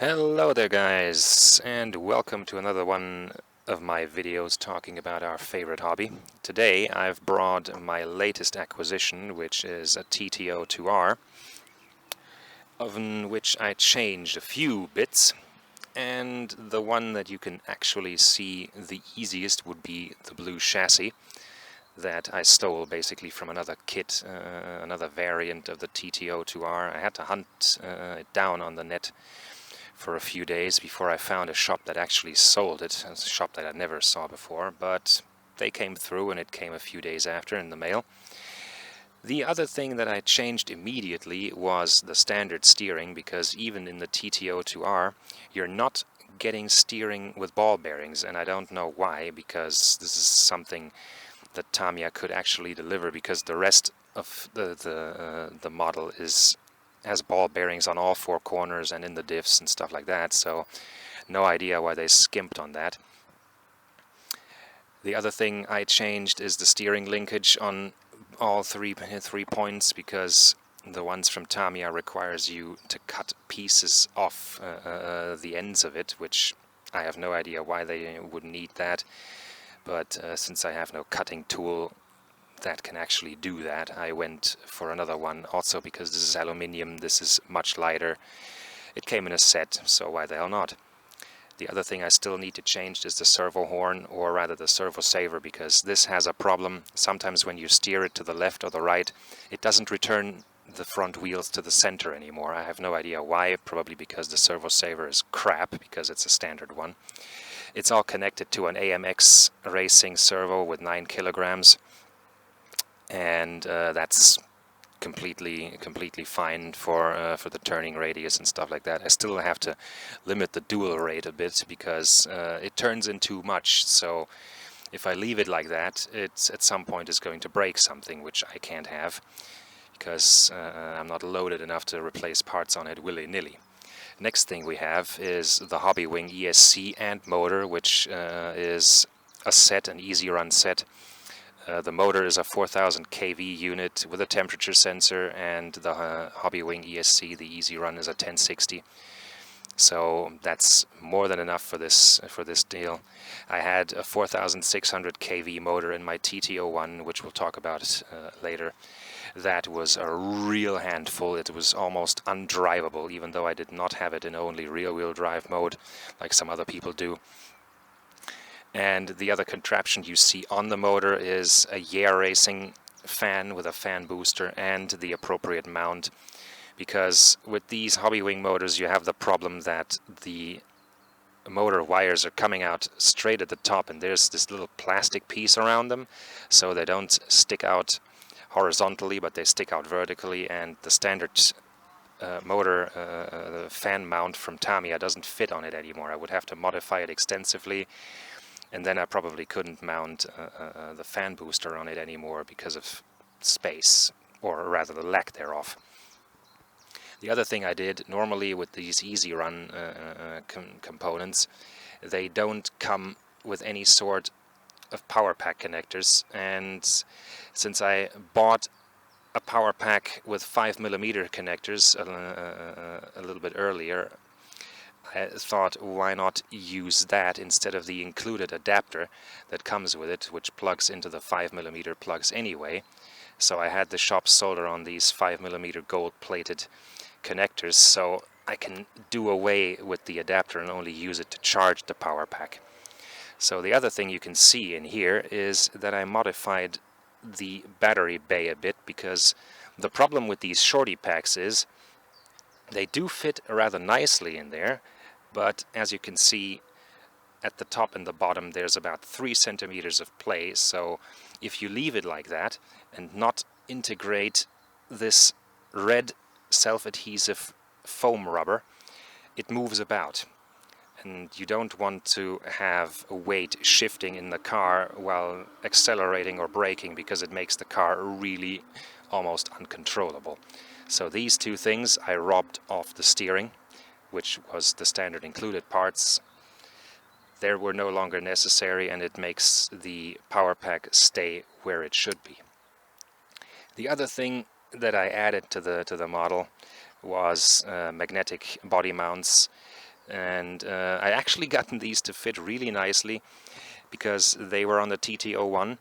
Hello there guys, and welcome to another one of my videos talking about our favorite hobby. Today I've brought my latest acquisition, which is a TT-02R, of which I changed a few bits, and the one that you can actually see the easiest would be the blue chassis that I stole basically from another kit, another variant of the TT-02R. I had to hunt it down on the net for a few days before I found a shop that actually sold it. It's a shop that I never saw before, but they came through and it came a few days after in the mail. The other thing that I changed immediately was the standard steering, because even in the TT-02R you're not getting steering with ball bearings, and I don't know why, because this is something that Tamiya could actually deliver, because the rest of the model has ball bearings on all four corners and in the diffs and stuff like that, so no idea why they skimped on that. The other thing I changed is the steering linkage on all three points, because the ones from Tamiya requires you to cut pieces off the ends of it, which I have no idea why they would need that, but since I have no cutting tool that can actually do that, I went for another one. Also because this is aluminium, this is much lighter. It came in a set, so why the hell not? The other thing I still need to change is the servo horn, or rather the servo saver, because this has a problem. Sometimes when you steer it to the left or the right, it doesn't return the front wheels to the center anymore. I have no idea why, probably because the servo saver is crap, because it's a standard one. It's all connected to an AMX racing servo with 9 kilograms. And that's completely fine for the turning radius and stuff like that. I still have to limit the dual rate a bit, because it turns in too much. So if I leave it like that, it's at some point is going to break something, which I can't have, because I'm not loaded enough to replace parts on it willy-nilly. Next thing we have is the Hobby Wing ESC and motor, which is a set, an easy run set. The motor is a 4000 kV unit with a temperature sensor, and the Hobby Wing ESC, the Easy Run, is a 1060. So that's more than enough for this deal. I had a 4600 kV motor in my TT-01, which we'll talk about later. That was a real handful. It was almost undrivable, even though I did not have it in only rear-wheel drive mode like some other people do. And the other contraption you see on the motor is a Yeah Racing fan with a fan booster and the appropriate mount, because with these Hobby Wing motors you have the problem that the motor wires are coming out straight at the top, and there's this little plastic piece around them, so they don't stick out horizontally but they stick out vertically, and the standard motor the fan mount from Tamiya doesn't fit on it anymore. I would have to modify it extensively, and then I probably couldn't mount the fan booster on it anymore because of space, or rather the lack thereof. The other thing I did, normally with these Easy Run components, they don't come with any sort of power pack connectors, and since I bought a power pack with 5mm connectors a little bit earlier, I thought, why not use that instead of the included adapter that comes with it, which plugs into the 5mm plugs anyway. So I had the shop solder on these 5mm gold-plated connectors, so I can do away with the adapter and only use it to charge the power pack. So the other thing you can see in here is that I modified the battery bay a bit, because the problem with these shorty packs is they do fit rather nicely in there, but as you can see at the top and the bottom there's about 3 centimeters of play. So if you leave it like that and not integrate this red self-adhesive foam rubber, it moves about, and you don't want to have weight shifting in the car while accelerating or braking, because it makes the car really almost uncontrollable. So these two things I robbed off the steering, which was the standard included parts. They were no longer necessary, and it makes the power pack stay where it should be. The other thing that I added to the model was magnetic body mounts. And I actually gotten these to fit really nicely because they were on the TT-01,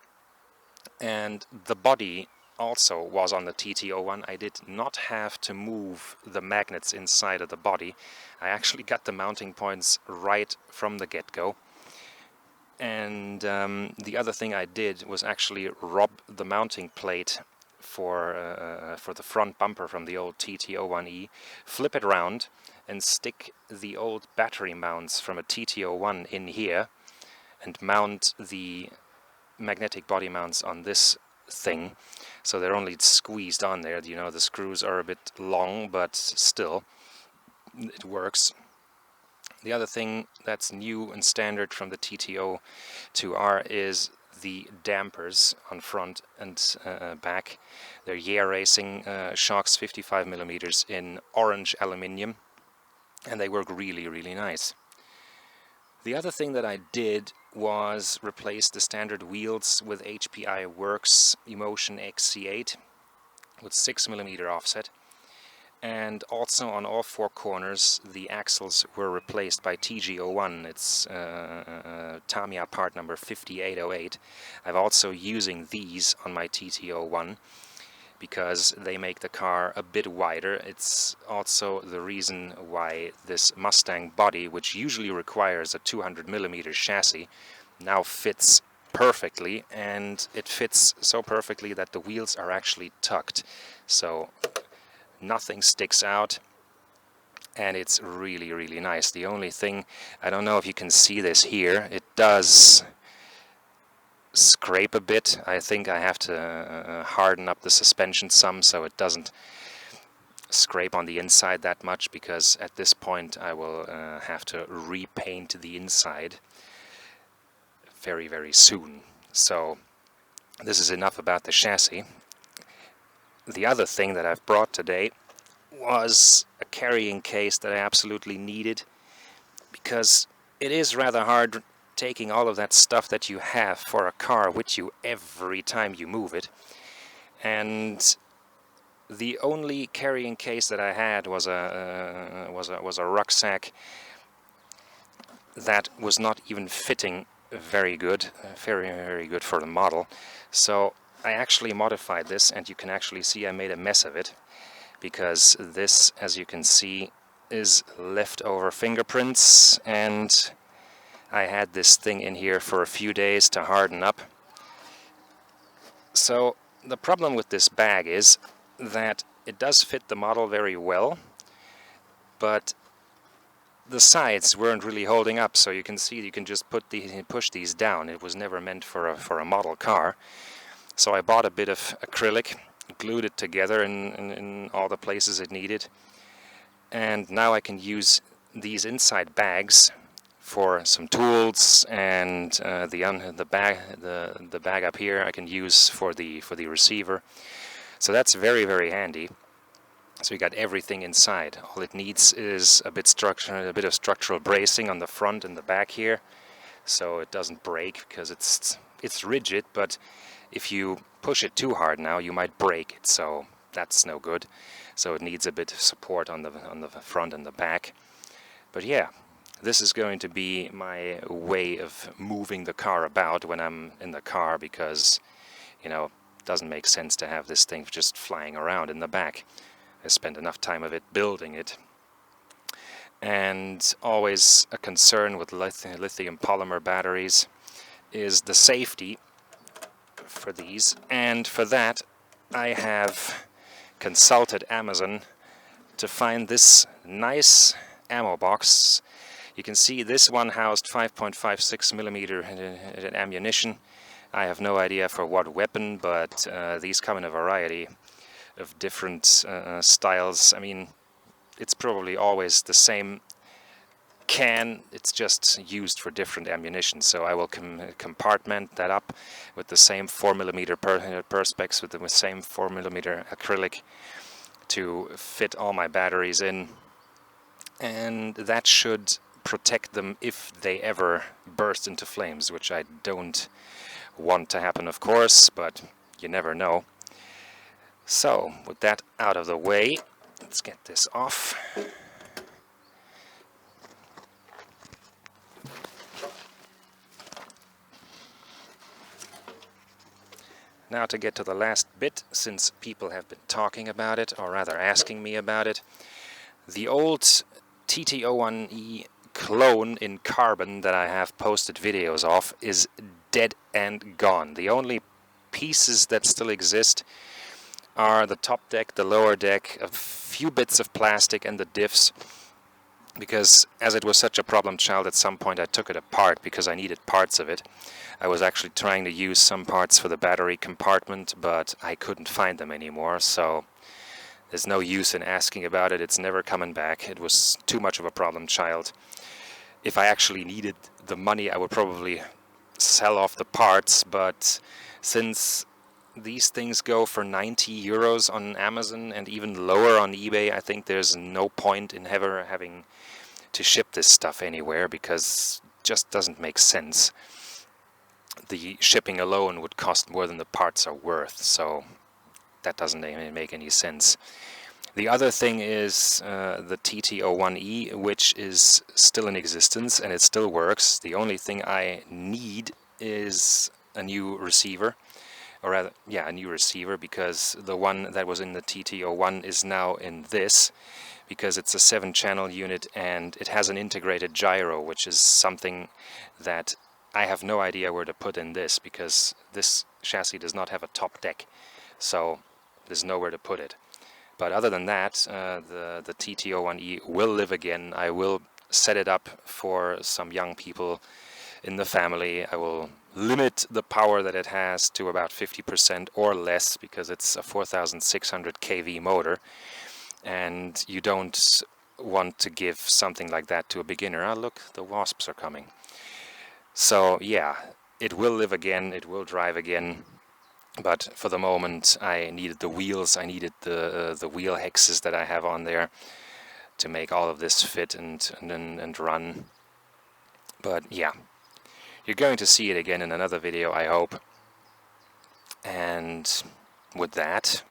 and the body also was on the TT-01. I did not have to move the magnets inside of the body. I actually got the mounting points right from the get-go. And the other thing I did was actually rob the mounting plate for the front bumper from the old TT-01E, flip it around and stick the old battery mounts from a TT-01 in here and mount the magnetic body mounts on this thing, so they're only squeezed on there. You know, the screws are a bit long, but still it works. The other thing that's new and standard from the TT-02R is the dampers on front and back. They're Yeah Racing shocks, 55mm in orange aluminium, and they work really, really nice. The other thing that I did was replace the standard wheels with HPI Works Emotion XC8 with 6mm offset. And also on all four corners the axles were replaced by TG01. It's Tamiya part number 5808. I'm also using these on my TT01 because they make the car a bit wider. It's also the reason why this Mustang Body, which usually requires a 200mm chassis, now fits perfectly, and it fits so perfectly that the wheels are actually tucked. So nothing sticks out, and it's really, really nice. The only thing, I don't know if you can see this here, it does scrape a bit. I think I have to harden up the suspension some so it doesn't scrape on the inside that much, because at this point I will have to repaint the inside very, very soon. So this is enough about the chassis. The other thing that I've brought today was a carrying case that I absolutely needed, because it is rather hard taking all of that stuff that you have for a car with you every time you move it. And the only carrying case that I had was a rucksack that was not even fitting very good, very, very good for the model. So I actually modified this, and you can actually see I made a mess of it, because this, as you can see, is leftover fingerprints, and I had this thing in here for a few days to harden up. So the problem with this bag is that it does fit the model very well, but the sides weren't really holding up. So you can see you can just push these down. It was never meant for a model car. So I bought a bit of acrylic, glued it together in all the places it needed, and now I can use these inside bags for some tools, and the bag up here I can use for the receiver. So that's very, very handy. So you got everything inside. All it needs is a bit of structural bracing on the front and the back here, so it doesn't break, because it's rigid, but if you push it too hard now you might break it, so that's no good. So it needs a bit of support on the front and the back. But yeah, this is going to be my way of moving the car about when I'm in the car, because, you know, it doesn't make sense to have this thing just flying around in the back. I spent enough time of it building it. And always a concern with lithium polymer batteries is the safety for these, and for that I have consulted Amazon to find this nice ammo box. You can see this one housed 5.56mm ammunition. I have no idea for what weapon, but these come in a variety of different styles. I mean, it's probably always the same can, it's just used for different ammunition. So I will compartment that up with the same 4mm perspex, with the same 4mm acrylic, to fit all my batteries in, and that should protect them if they ever burst into flames, which I don't want to happen, of course, but you never know. So with that out of the way, let's get this off. Now to get to the last bit, since people have been talking about it, or rather asking me about it. The old TT-01E clone in carbon that I have posted videos of is dead and gone. The only pieces that still exist are the top deck, the lower deck, a few bits of plastic and the diffs, because as it was such a problem child, at some point I took it apart because I needed parts of it. I was actually trying to use some parts for the battery compartment, but I couldn't find them anymore, so there's no use in asking about it. It's never coming back. It was too much of a problem child. If I actually needed the money, I would probably sell off the parts, but since these things go for 90 euros on Amazon and even lower on eBay, I think there's no point in ever having to ship this stuff anywhere, because it just doesn't make sense. The shipping alone would cost more than the parts are worth, so that doesn't even make any sense. The other thing is the TT-01E, which is still in existence and it still works. The only thing I need is a new receiver. Or rather, yeah, a new receiver, because the one that was in the TT-01 is now in this, because it's a 7-channel unit and it has an integrated gyro, which is something that I have no idea where to put in this, because this chassis does not have a top deck, so there's nowhere to put it. But other than that, the TT-01E will live again. I will set it up for some young people in the family. I will limit the power that it has to about 50% or less, because it's a 4600 kV motor, and you don't want to give something like that to a beginner. Ah, look, the wasps are coming. So yeah, it will live again, it will drive again, but for the moment I needed the wheels, I needed the wheel hexes that I have on there to make all of this fit and run. But yeah, you're going to see it again in another video, I hope. And with that,